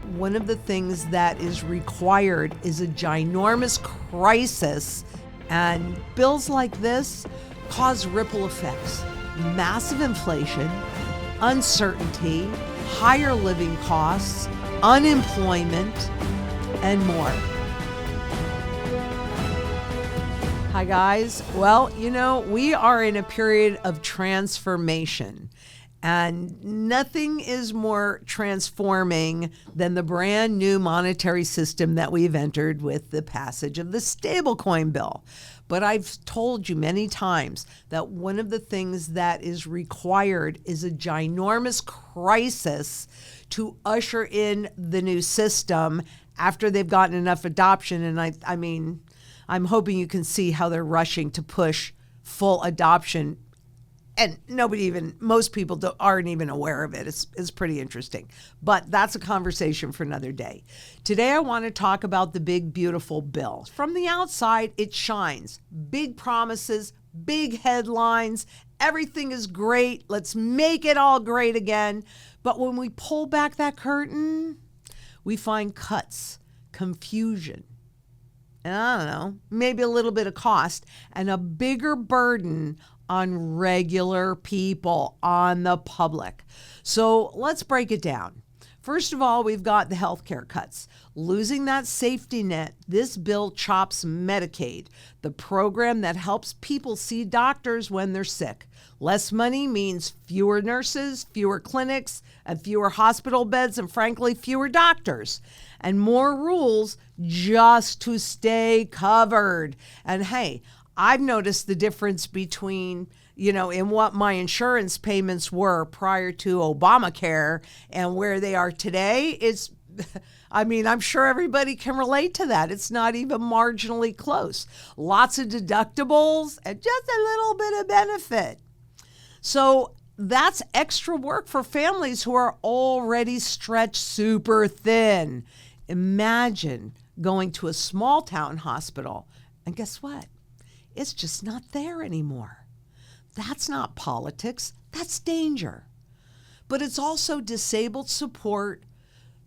One of the things that is required is a ginormous crisis, and bills like this cause ripple effects. Massive inflation, uncertainty, higher living costs, unemployment, and more. Hi guys. Well, we are in a period of transformation, and nothing is more transforming than the brand new monetary system that we've entered with the passage of the stablecoin bill. But I've told you many times that one of the things that is required is a ginormous crisis to usher in the new system after they've gotten enough adoption. And I mean, I'm hoping you can see how they're rushing to push full adoption. And most people aren't even aware of it. It's pretty interesting. But that's a conversation for another day. Today, I want to talk about the big, beautiful bill. From the outside, it shines. Big promises, big headlines. Everything is great. Let's make it all great again. But when we pull back that curtain, we find cuts, confusion, and I don't know, maybe a little bit of cost, and a bigger burden on regular people, on the public. So let's break it down. First of all, we've got the healthcare cuts. Losing that safety net, this bill chops Medicaid, the program that helps people see doctors when they're sick. Less money means fewer nurses, fewer clinics, and fewer hospital beds, and frankly, fewer doctors. And more rules just to stay covered. And hey, I've noticed the difference between, in what my insurance payments were prior to Obamacare and where they are today. I'm sure everybody can relate to that. It's not even marginally close. Lots of deductibles and just a little bit of benefit. So that's extra work for families who are already stretched super thin. Imagine going to a small town hospital, and guess what? It's just not there anymore. That's not politics. That's danger. But it's also disabled support,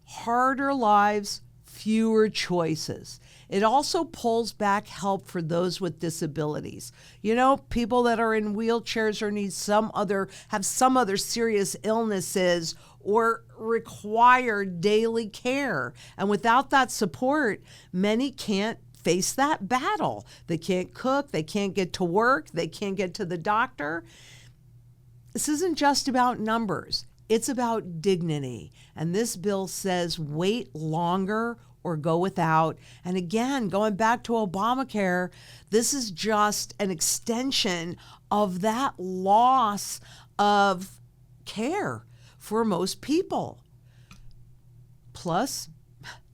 harder lives, fewer choices. It also pulls back help for those with disabilities. People that are in wheelchairs or have some other serious illnesses or require daily care. And without that support, many can't face that battle. They can't cook, they can't get to work, they can't get to the doctor. This isn't just about numbers. It's about dignity. And this bill says wait longer or go without. And again, going back to Obamacare, this is just an extension of that loss of care for most people. Plus,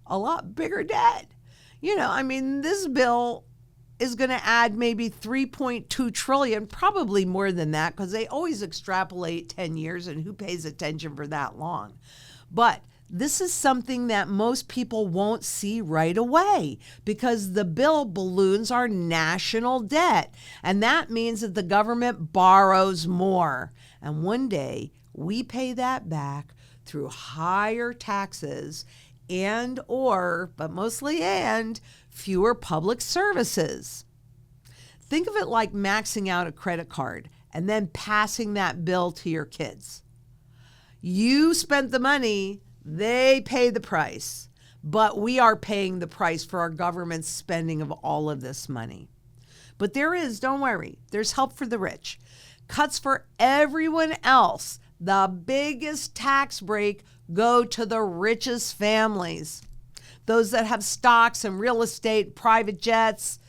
a lot bigger debt. This bill is going to add maybe $3.2 trillion, probably more than that, because they always extrapolate 10 years, and who pays attention for that long? But this is something that most people won't see right away because the bill balloons our national debt. And that means that the government borrows more. And one day we pay that back through higher taxes but mostly fewer public services. Think of it like maxing out a credit card and then passing that bill to your kids. You spent the money, they pay the price, but we are paying the price for our government's spending of all of this money. But don't worry, there's help for the rich. Cuts for everyone else. The biggest tax break go to the richest families, those that have stocks and real estate, private jets.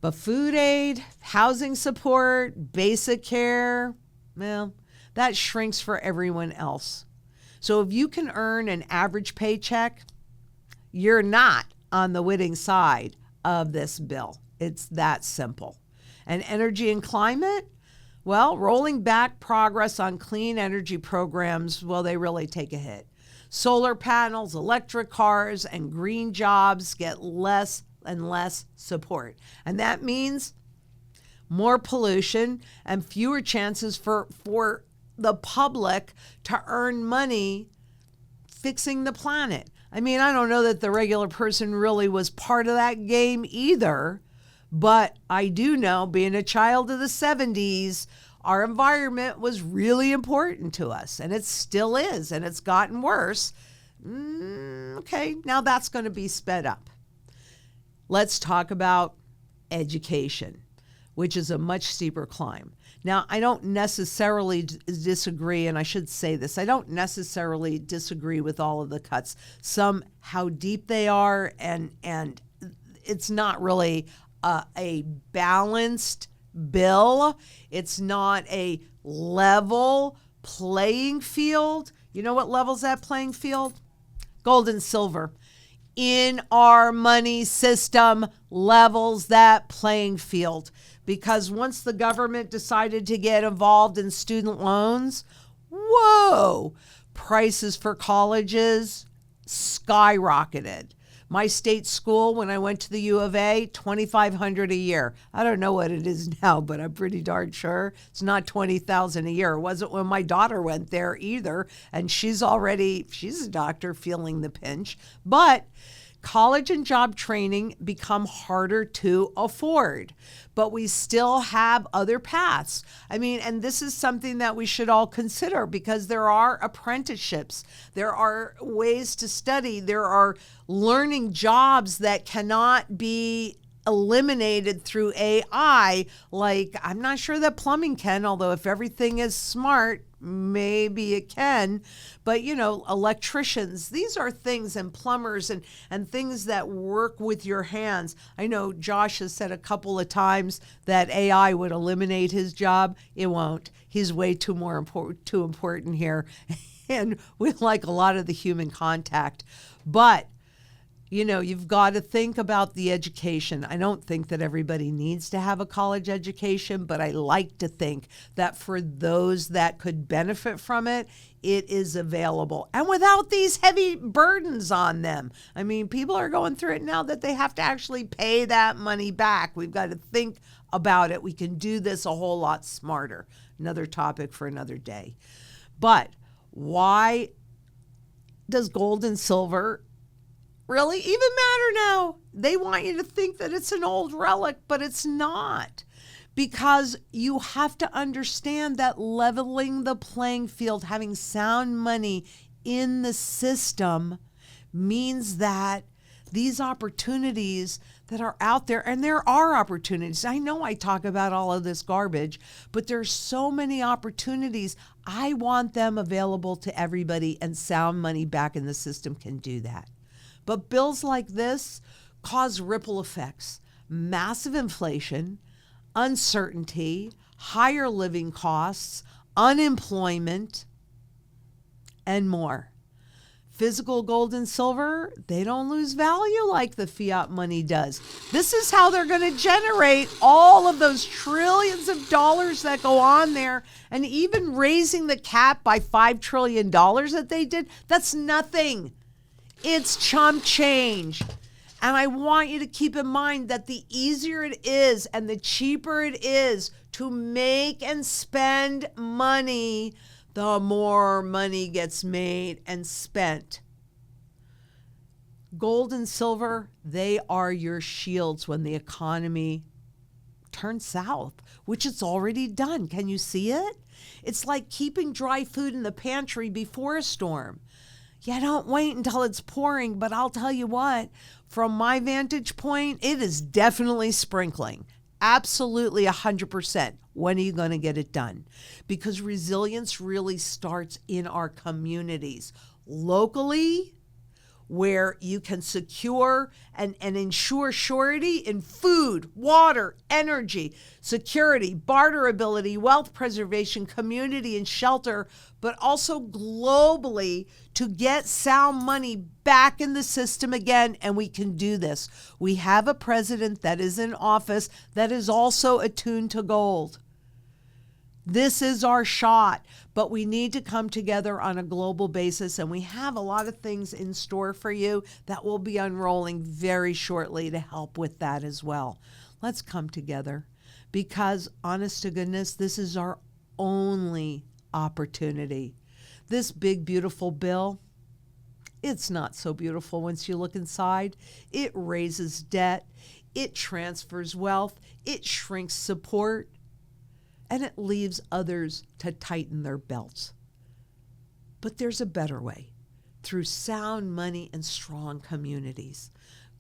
But food aid, housing support, basic care, that shrinks for everyone else. So if you can earn an average paycheck, you're not on the winning side of this bill. It's that simple. And energy and climate, rolling back progress on clean energy programs, they really take a hit. Solar panels, electric cars, and green jobs get less and less support. And that means more pollution and fewer chances for the public to earn money fixing the planet. I mean, I don't know that the regular person really was part of that game either, but I do know, being a child of the 70s, our environment was really important to us, and it still is, and it's gotten worse. Okay, now that's going to be sped up. Let's talk about education, which is a much steeper climb. Now, I don't necessarily disagree, and I should say this, I don't necessarily disagree with all of the cuts. Some, how deep they are, and it's not really a balanced bill. It's not a level playing field. You know what levels that playing field? Gold and silver. In our money system, levels that playing field. Because once the government decided to get involved in student loans, whoa, prices for colleges skyrocketed. My state school, when I went to the U of A, $2,500 a year. I don't know what it is now, but I'm pretty darn sure it's not $20,000 a year. It wasn't when my daughter went there either, and she's a doctor, feeling the pinch. But college and job training become harder to afford, but we still have other paths. I mean, and this is something that we should all consider, because there are apprenticeships, there are ways to study, there are learning jobs that cannot be eliminated through AI. Like, I'm not sure that plumbing can, although if everything is smart, maybe it can. But, you know, electricians, these are things, and plumbers and things that work with your hands. I know Josh has said a couple of times that AI would eliminate his job. It won't. He's way too important here. And we like a lot of the human contact. But you know, you've got to think about the education. I don't think that everybody needs to have a college education, but I like to think that for those that could benefit from it, it is available. And without these heavy burdens on them. I mean, people are going through it now that they have to actually pay that money back. We've got to think about it. We can do this a whole lot smarter. Another topic for another day. But why does gold and silver really even matter now? They want you to think that it's an old relic, but it's not. Because you have to understand that leveling the playing field, having sound money in the system, means that these opportunities that are out there, and there are opportunities. I know I talk about all of this garbage, but there's so many opportunities. I want them available to everybody, and sound money back in the system can do that. But bills like this cause ripple effects, massive inflation, uncertainty, higher living costs, unemployment, and more. Physical gold and silver, they don't lose value like the fiat money does. This is how they're going to generate all of those trillions of dollars that go on there. And even raising the cap by $5 trillion that they did, that's nothing. It's chump change. And I want you to keep in mind that the easier it is and the cheaper it is to make and spend money, the more money gets made and spent. Gold and silver, they are your shields when the economy turns south, which it's already done. Can you see it? It's like keeping dry food in the pantry before a storm. Yeah, don't wait until it's pouring, but I'll tell you what, from my vantage point, it is definitely sprinkling. Absolutely 100%. When are you going to get it done? Because resilience really starts in our communities, locally, where you can secure and ensure surety in food, water, energy, security, barterability, wealth preservation, community, and shelter, but also globally to get sound money back in the system again. And we can do this. We have a president that is in office that is also attuned to gold. This is our shot, but we need to come together on a global basis, and we have a lot of things in store for you that will be unrolling very shortly to help with that as well. Let's come together, because honest to goodness, this is our only opportunity. This big, beautiful bill, It's not so beautiful once you look inside. It raises debt, it transfers wealth, it shrinks support, and it leaves others to tighten their belts. But there's a better way, through sound money and strong communities.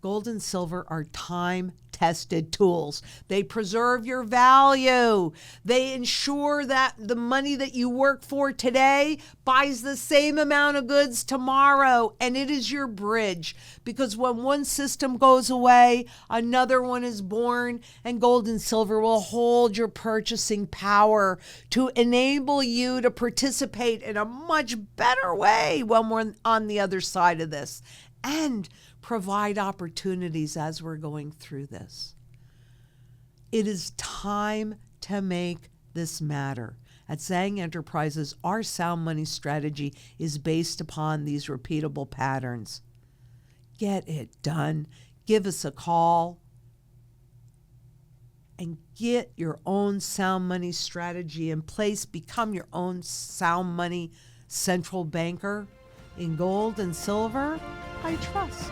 Gold and silver are time-tested tools. They preserve your value. They ensure that the money that you work for today buys the same amount of goods tomorrow, and it is your bridge. Because when one system goes away, another one is born, and gold and silver will hold your purchasing power to enable you to participate in a much better way when we're on the other side of this, and provide opportunities as we're going through this. It is time to make this matter. At Zang Enterprises, our sound money strategy is based upon these repeatable patterns. Get it done. Give us a call and get your own sound money strategy in place. Become your own sound money central banker in gold and silver. I trust.